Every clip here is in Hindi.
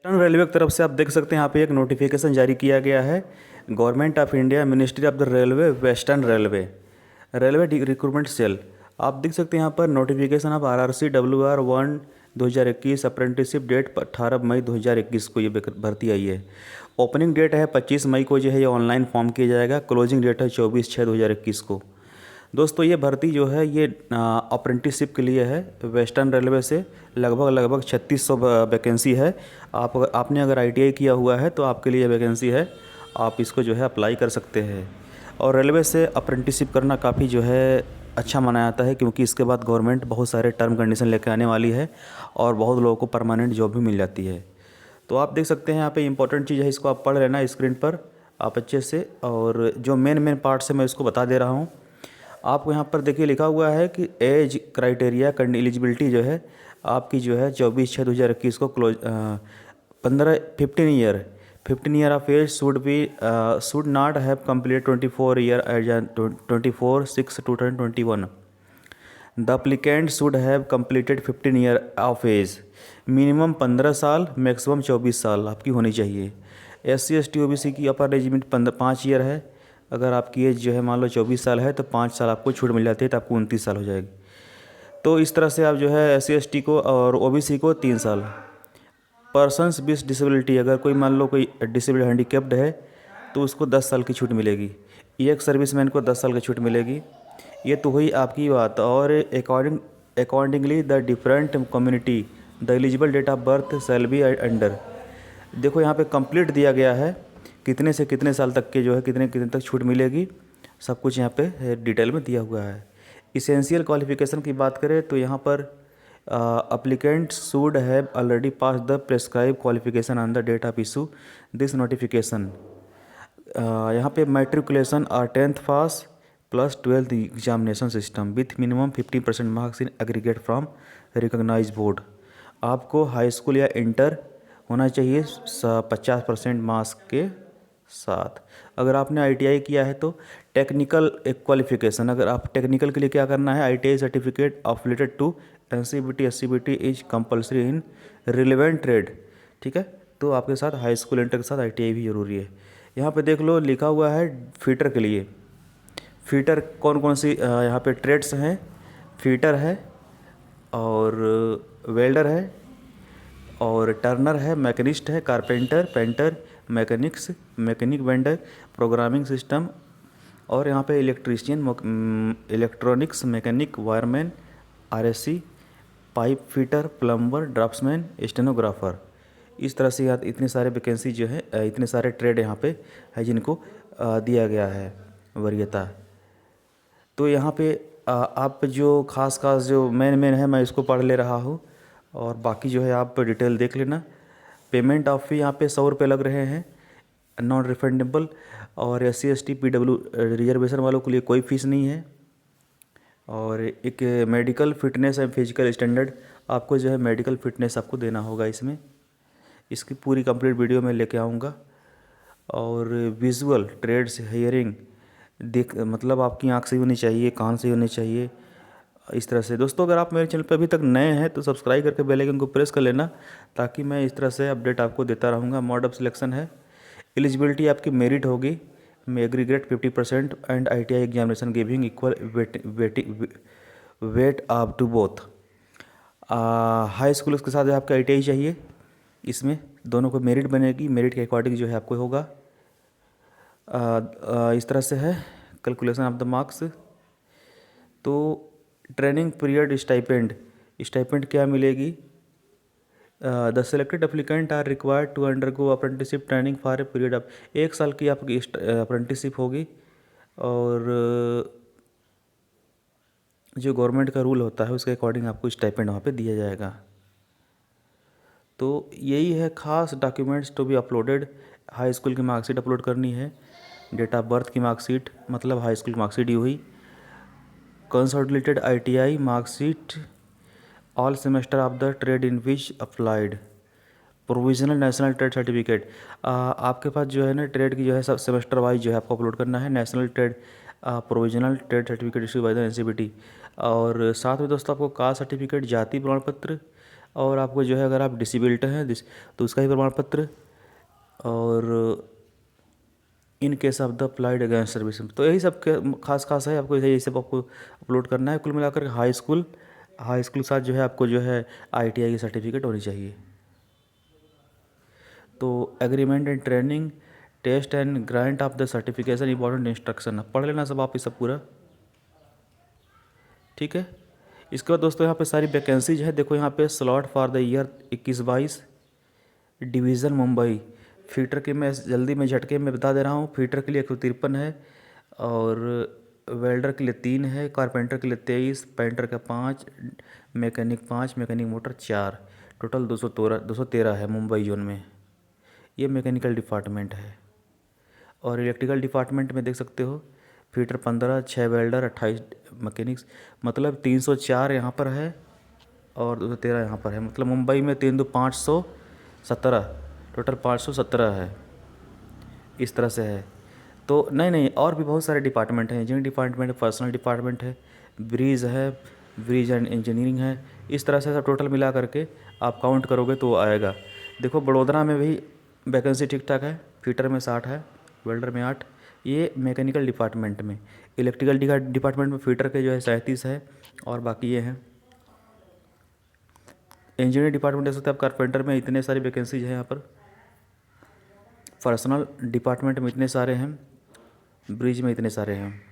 वेस्टर्न रेलवे की तरफ से आप देख सकते हैं यहाँ पे एक नोटिफिकेशन जारी किया गया है। Government of India, ministry of the railway, western railway, railway recruitment cell. आप देख सकते हैं यहाँ पर notification of RRC WR1 2021 apprenticeship date 18 May 2021 को ये भर्ती आई है। ओपनिंग डेट है 25 मई को जो है ये ऑनलाइन फॉर्म किया जाएगा। क्लोजिंग डेट है 24/6/2021 को। दोस्तों ये भर्ती जो है ये अप्रेंटिसशिप के लिए है। वेस्टर्न रेलवे से लगभग 3600 वैकेंसी है। आपने अगर ITI किया हुआ है तो आपके लिए वैकेंसी है, आप इसको जो है अप्लाई कर सकते हैं। और रेलवे से अप्रेंटिसशिप करना काफ़ी जो है अच्छा माना जाता है, क्योंकि इसके बाद गवर्नमेंट बहुत सारे टर्म कंडीशन लेकर आने वाली है और बहुत लोगों को परमानेंट जॉब भी मिल जाती है। तो आप देख सकते हैं यहाँ पे इंपॉर्टेंट चीज़ है, इसको आप पढ़ लेना स्क्रीन पर आप अच्छे से। और जो मेन पार्ट्स है मैं इसको बता दे रहा हूँ आपको। यहाँ पर देखिए लिखा हुआ है कि एज क्राइटेरिया एलिजिबिलिटी जो है आपकी जो है 24/6/2021 को close 15 year of age should not have complete 24 year age 24/6/2021। The applicant should have completed 15 year of age. Minimum 15 साल, मैक्सिमम 24 साल आपकी होनी चाहिए। SC ST OBC की अपर एज लिमिट 5 ईयर है। अगर आपकी एज जो है मान लो 24 साल है तो 5 साल आपको छूट मिल जाती है, तो आपको 29 साल हो जाएगी। तो इस तरह से आप जो है SC ST को और OBC को 3 साल। पर्सनस विद डिसेबिलिटी, अगर कोई मान लो कोई डिसेबल्ड हैंडीकैप्ड है तो उसको 10 साल की छूट मिलेगी। एक सर्विसमैन को 10 साल की छूट मिलेगी। ये तो हुई आपकी बात। और accordingly the different community the eligible date of birth shall be under. देखो यहाँ पे कंप्लीट दिया गया है, कितने से कितने साल तक के जो है कितने कितने तक छूट मिलेगी, सब कुछ यहाँ पे डिटेल में दिया हुआ है। इसेंशियल क्वालिफिकेशन की बात करें तो यहाँ पर applicant should have already pass the prescribe qualification on the date of issue this notification. यहाँ पे मैट्रिकुलेशन और 10th pass plus 12th examination system with minimum 50% marks in aggregate from recognise board. आपको हाई स्कूल या इंटर होना चाहिए 50% मार्क्स के साथ। अगर आपने ITI किया है तो टेक्निकल क्वालिफिकेशन, अगर आप टेक्निकल के लिए क्या करना है, ITI certificate affiliated to NCBT SCBT is compulsory in relevant trade. ठीक है, तो आपके साथ हाई स्कूल इंटर के साथ ITI भी ज़रूरी है। यहाँ पे देख लो लिखा हुआ है फीटर के लिए। फीटर कौन कौन सी यहाँ पे ट्रेड्स हैं, फीटर है और वेल्डर है और टर्नर है, मैकेनिस्ट है, carpenter, painter, mechanic vendor, programming system, और यहाँ पे electrician, electronics mechanic, wireman, RSC, pipe fitter, plumber, draughtsman, stenographer. इस तरह से इतने सारे वैकेंसी जो है, इतने सारे ट्रेड यहाँ पे है जिनको दिया गया है वरीयता। तो यहाँ पे आप जो खास जो मेन है मैं इसको पढ़ ले रहा हूँ, और बाकी जो है आप डिटेल देख लेना। पेमेंट ऑफ फी यहाँ पे 100 रुपये लग रहे हैं, नॉन रिफंडेबल। और SC ST PW रिजर्वेशन वालों के लिए कोई फीस नहीं है। और एक medical fitness and physical standard, आपको जो है मेडिकल फिटनेस आपको देना होगा इसमें। इसकी पूरी कंप्लीट वीडियो में लेके आऊँगा। और विजुअल ट्रेड्स, हेयरिंग, देख मतलब आपकी आँख से होनी चाहिए, कान से होनी चाहिए। इस तरह से दोस्तों, अगर आप मेरे चैनल पर अभी तक नए हैं तो सब्सक्राइब करके बेल आइकन को प्रेस कर लेना, ताकि मैं इस तरह से अपडेट आपको देता रहूँगा। मोड ऑफ सिलेक्शन है, एलिजिबिलिटी आपकी मेरिट होगी, aggregate 50% and ITI examination giving equal weight up to both. High school के साथ आपका ITI चाहिए, इसमें दोनों को मेरिट बनेगी, मेरिट के अकॉर्डिंग जो है आपको होगा। इस तरह से है कैलकुलेशन ऑफ द मार्क्स। तो ट्रेनिंग पीरियड स्टाइपेंड क्या मिलेगी? The selected applicant are required to undergo apprenticeship training for a period of, 1 साल की आपकी अप्रेंटिसशिप होगी। और जो गवर्नमेंट का रूल होता है उसके अकॉर्डिंग आपको स्टाइपेंड वहाँ पे दिया जाएगा। तो यही है खास documents to be uploaded. High school की मार्कशीट अपलोड करनी है, डेट ऑफ बर्थ की मार्कशीट, मतलब हाई स्कूल की मार्कशीट ही हुई, consolidated ITI marksheet, all semester of the trade in which applied, provisional national trade certificate. आपके पास जो है ना ट्रेड की जो है सब सेमेस्टर वाइज जो है आपको अपलोड करना है, national trade provisional trade certificate issue by the NCBT। और साथ में दोस्तों आपको कास्ट सर्टिफिकेट, जाति प्रमाण पत्र और आपको जो है अगर आप डिसेबिलिटी हैं तो उसका ही प्रमाण पत्र, और in case of the applied against service. तो यही सब खास खास है, आपको यही सब आपको अपलोड करना है। कुल मिलाकर हाई स्कूल के साथ जो है आपको जो है ITI की सर्टिफिकेट होनी चाहिए। तो agreement and training, test and grant of the certification, important instruction, पढ़ लेना सब आप ये सब पूरा, ठीक है। इसके बाद दोस्तों यहाँ पे सारी वैकेंसीज है, देखो यहाँ पे slot for the year 21-22, division Mumbai. Fitter के मैं जल्दी में झटके में बता दे रहा हूँ। फीटर के लिए 153 है, और वेल्डर के लिए 3 है, कारपेंटर के लिए 23, पेंटर का 5, मैकेनिक 5, मैकेनिक मोटर 4, टोटल 213 है मुंबई जोन में। ये मैकेनिकल डिपार्टमेंट है। और इलेक्ट्रिकल डिपार्टमेंट में देख सकते हो, फीटर 15, 6 वेल्डर, 28 मैकेनिक्स, मतलब 304 यहाँ पर है और 213 यहाँ पर है। मतलब मुंबई में 3 2 517, टोटल 517 है, इस तरह से है। तो नहीं, और भी बहुत सारे डिपार्टमेंट हैं। इंजीनियरिंग डिपार्टमेंट है, पर्सनल डिपार्टमेंट है, ब्रिज है, ब्रिज एंड इंजीनियरिंग है। इस तरह से सब टोटल मिला करके आप काउंट करोगे तो आएगा। देखो बड़ोदरा में भी वैकेंसी ठीक ठाक है, फीटर में 60 है, वेल्डर में 8। ये मैकेनिकल डिपार्टमेंट में। इलेक्ट्रिकल डिपार्टमेंट में फीटर के जो है 37 है, और बाकी ये हैं। इंजीनियरिंग डिपार्टमेंट देख सकते हैं आप, कारपेंटर में इतने सारी वैकेंसीज हैं यहाँ पर, पर्सनल डिपार्टमेंट में इतने सारे हैं, ब्रिज में इतने सारे हैं।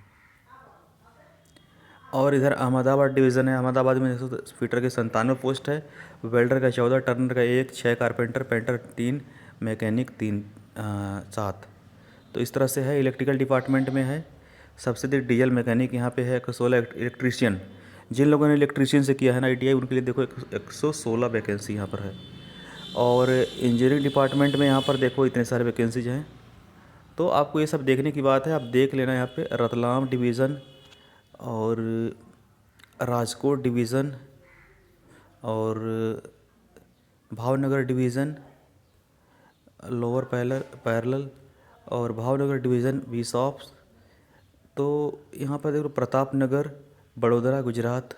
और इधर अहमदाबाद डिवीज़न है, अहमदाबाद में फीटर के 97 पोस्ट है, वेल्डर का 14, टर्नर का 1, 6 कारपेंटर, पेंटर 3, मैकेनिक 3, 7। तो इस तरह से है। इलेक्ट्रिकल डिपार्टमेंट में है सबसे अधिक डीजल मैकेनिक यहाँ पे है 116, इलेक्ट्रीशियन। जिन लोगों ने इलेक्ट्रीशियन से किया है ना ITI, उनके लिए देखो 116 वैकेंसी यहाँ पर है। और इंजीनियरिंग डिपार्टमेंट में यहाँ पर देखो इतने सारे वैकेंसीज हैं। तो आपको ये सब देखने की बात है, आप देख लेना। यहाँ पे रतलाम डिवीज़न, और राजकोट डिवीज़न, और भावनगर डिवीज़न, लोअर पैरेलल, और भावनगर डिवीज़न VSOPs। तो यहाँ पर देखो प्रतापनगर, बड़ोदरा, गुजरात,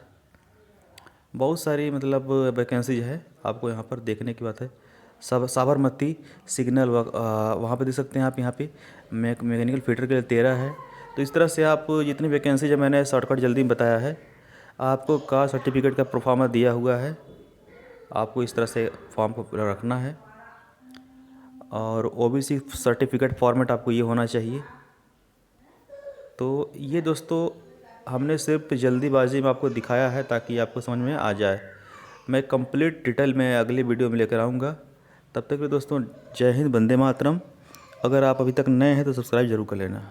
बहुत सारी मतलब वैकेंसीज है, आपको यहाँ पर देखने की बात है। साबरमती सिग्नल वहाँ पे देख सकते हैं आप। यहाँ पे मैकेनिकल फीटर के लिए 13 है। तो इस तरह से आप जितनी वैकेंसी जो मैंने शॉर्टकट जल्दी में बताया है, आपको कास्ट सर्टिफिकेट का प्रोफार्मा दिया हुआ है, आपको इस तरह से फॉर्म को पूरा रखना है। और OBC सर्टिफिकेट फॉर्मेट आपको ये होना चाहिए। तो ये दोस्तों हमने सिर्फ जल्दीबाजी में आपको दिखाया है ताकि आपको समझ में आ जाए। मैं कंप्लीट डिटेल में अगली वीडियो में लेकर आऊँगा। तब तक के दोस्तों जय हिंद, वंदे मातरम। अगर आप अभी तक नए हैं तो सब्सक्राइब जरूर कर लेना।